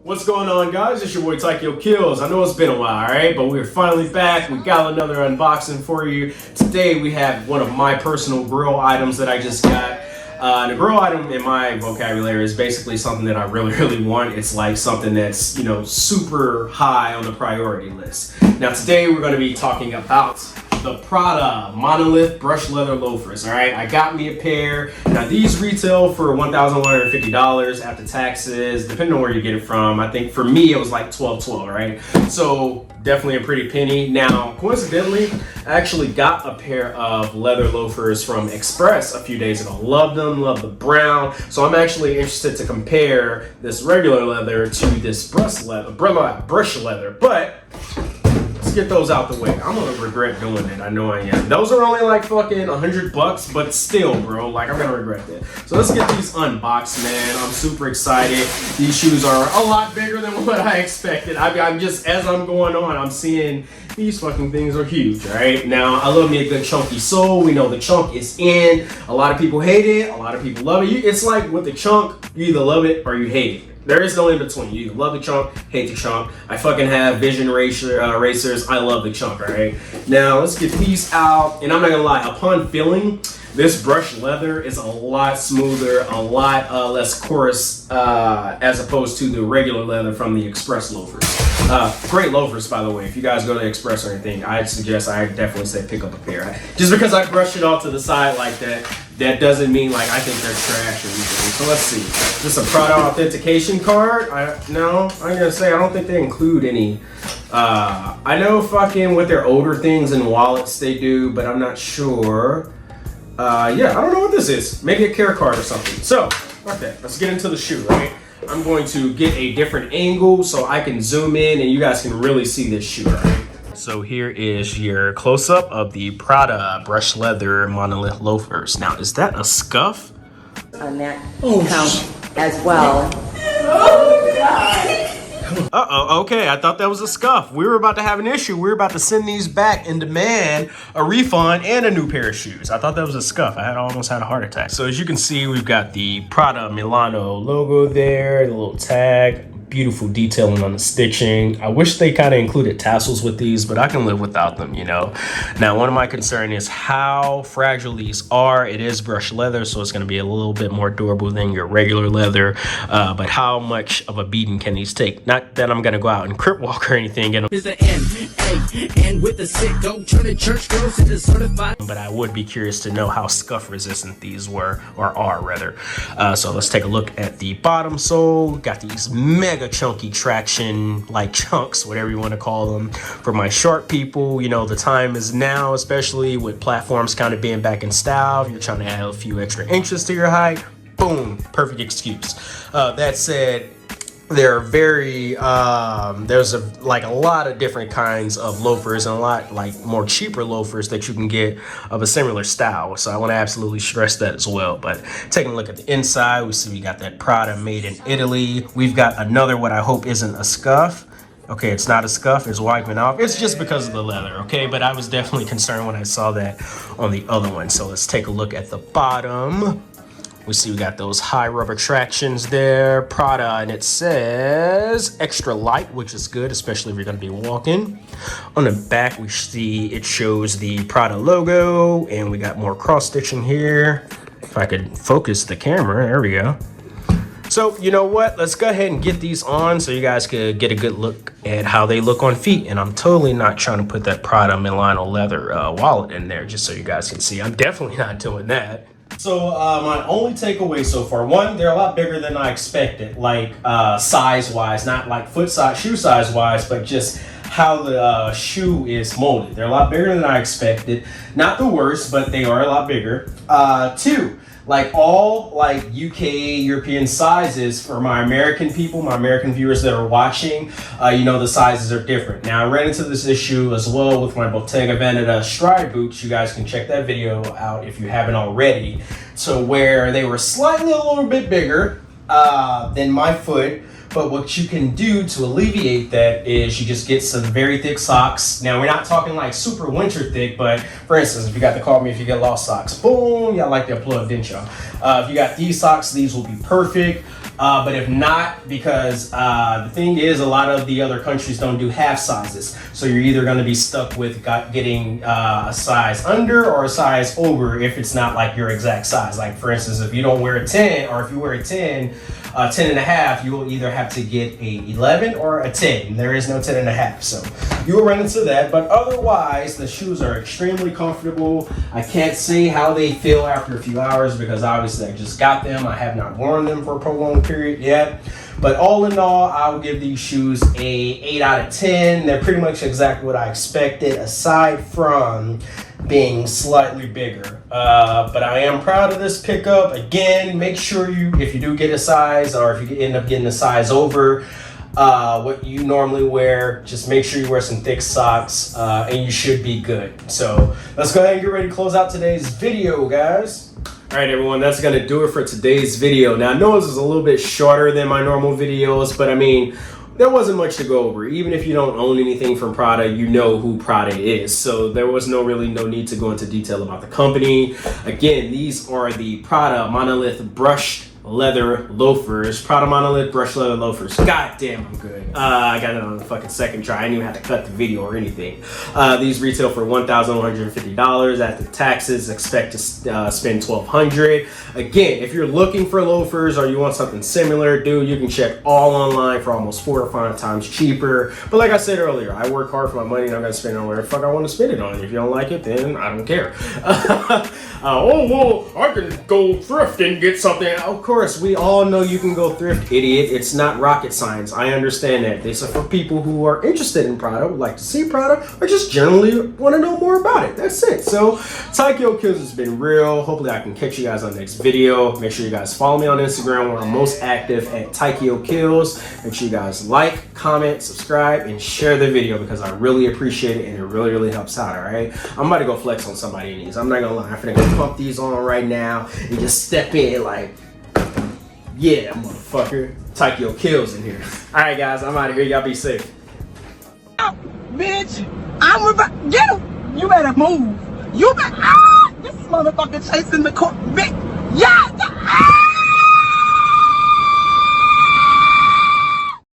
What's going on, guys? It's your boy Taikyokills. I know it's been a while, alright? But we're finally back. We got another unboxing for you. Today we have one of my personal grill items that I just got. The grill item in my vocabulary is basically something that I really want. It's like something that's, super high on the priority list. Now today we're going to be talking about the Prada Monolith brushed leather loafers. All right, I got me a pair. Now these retail for $1,150 after taxes, depending on where you get it from. I think for me it was like $12.12, right? So definitely a pretty penny. Now coincidentally, I actually got a pair of leather loafers from Express a few days ago. Love them, love the brown. So I'm actually interested to compare this regular leather to this brush leather. But get those out the way. I'm gonna regret doing it. I know I am. Those are only like fucking $100, but still, bro, like I'm gonna regret that. So let's get these unboxed, man. I'm super excited. These shoes are a lot bigger than what I expected. I'm just, as I'm going on, I'm seeing these fucking things are huge, right? Now, I love me a good chunky sole. We know the chunk is in. A lot of people hate it. A lot of people love it. It's like with the chunk, you either love it or you hate it. There is no in between. You love the chunk, hate the chunk. I fucking have vision racers. I love the chunk, all right? Now, let's get these out. And I'm not gonna lie, upon feeling, this brushed leather is a lot smoother, a lot less coarse as opposed to the regular leather from the Express loafers. Great loafers, by the way. If you guys go to Express or anything, I definitely say pick up a pair. Just because I brushed it off to the side like that, that doesn't mean like I think they're trash or anything. So let's see. This is a Prada authentication card. I'm gonna say I don't think they include any. I know fucking with their older things and wallets they do, but I'm not sure. Yeah, I don't know what this is. Maybe a care card or something. So, okay, let's get into the shoe, right? I'm going to get a different angle so I can zoom in and you guys can really see this shoe, right? So here is your close-up of the Prada brushed leather monolith loafers. Now, is that a scuff? On that count as well. Uh-oh, okay, I thought that was a scuff. We were about to have an issue. We were about to send these back and demand a refund and a new pair of shoes. I thought that was a scuff. I almost had a heart attack. So as you can see, we've got the Prada Milano logo there, the little tag. Beautiful detailing on the stitching. I wish they kind of included tassels with these, but I can live without them, Now, one of my concern is how fragile these are. It is brushed leather, so it's going to be a little bit more durable than your regular leather. But how much of a beating can these take? Not that I'm going to go out and crip walk or anything. But I would be curious to know how scuff resistant these were, or are rather. So let's take a look at the bottom sole. Got these mega chunky traction like chunks, whatever you want to call them. For my short people, the time is now, especially with platforms kind of being back in style. If you're trying to add a few extra inches to your height, boom, perfect excuse. That said, there are there's a lot of different kinds of loafers and a lot more cheaper loafers that you can get of a similar style. So I want to absolutely stress that as well. But taking a look at the inside, we see we got that Prada made in Italy. We've got another, what I hope isn't a scuff. Okay, it's not a scuff, it's wiping off. It's just because of the leather, okay? But I was definitely concerned when I saw that on the other one. So let's take a look at the bottom. We see we got those high rubber tractions there, Prada, and it says extra light, which is good, especially if you're gonna be walking. On the back, we see it shows the Prada logo, and we got more cross stitching here. If I could focus the camera, there we go. So you know what, let's go ahead and get these on so you guys could get a good look at how they look on feet. And I'm totally not trying to put that Prada Milano leather wallet in there just so you guys can see. I'm definitely not doing that. So my only takeaway so far, one, they're a lot bigger than I expected, like size-wise, not like foot size, shoe size-wise, but just how the shoe is molded. They're a lot bigger than I expected. Not the worst, but they are a lot bigger. Two, all UK European sizes for my American people, my American viewers that are watching, the sizes are different. Now I ran into this issue as well with my Bottega Veneta stride boots. You guys can check that video out if you haven't already, to where they were slightly a little bit bigger than my foot. But what you can do to alleviate that is you just get some very thick socks. Now, we're not talking like super winter thick, but for instance, if you got the Call Me If You Get Lost socks, boom, y'all like that plug, didn't y'all? If you got these socks, these will be perfect. But if not, because the thing is, a lot of the other countries don't do half sizes. So you're either going to be stuck with getting a size under or a size over if it's not like your exact size. Like for instance, if you don't wear a 10, or if you wear a 10 and a half, you will either have to get a 11 or a 10. There is no 10 and a half. So you will run into that. But otherwise, the shoes are extremely comfortable. I can't say how they feel after a few hours because obviously I just got them. I have not worn them for a prolonged period yet. But all in all, I will give these shoes a 8 out of 10. They're pretty much exactly what I expected, aside from being slightly bigger. But I am proud of this pickup. Again, make sure if you do get a size, or if you end up getting a size over what you normally wear, just make sure you wear some thick socks and you should be good. So let's go ahead and get ready to close out today's video, guys. All right, everyone, that's going to do it for today's video. Now, I know this is a little bit shorter than my normal videos, but I mean, there wasn't much to go over. Even if you don't own anything from Prada, you know who Prada is. So there was really no need to go into detail about the company. Again, these are the Prada Monolith brushed leather loafers. Prada Monolith brushed leather loafers. God damn, I'm good. I got it on the fucking second try. I didn't even have to cut the video or anything. These retail for $1,150. After taxes, expect to spend $1,200. Again, if you're looking for loafers or you want something similar, dude, you can check all online for almost 4 or 5 times cheaper. But like I said earlier, I work hard for my money and I'm gonna spend it on whatever the fuck I want to spend it on. If you don't like it, then I don't care. Oh, well, I can go thrift and get something. Of course, we all know you can go thrift, idiot. It's not rocket science. I understand that. These are for people who are interested in Prada, would like to see Prada, or just generally want to know more about it. That's it. So, Taikyokills has been real. Hopefully, I can catch you guys on the next video. Make sure you guys follow me on Instagram, where I'm most active at Taikyokills. Make sure you guys like, comment, subscribe, and share the video because I really appreciate it and it really, really helps out, all right? I'm about to go flex on somebody in these. I'm not going to lie. I'm going to go pump these on right now and just step in like, yeah, motherfucker. Taikyokills in here. All right, guys, I'm out of here. Y'all be safe. Bitch, I'm about get him. You better move. You better this motherfucker chasing the court. Bitch, yeah.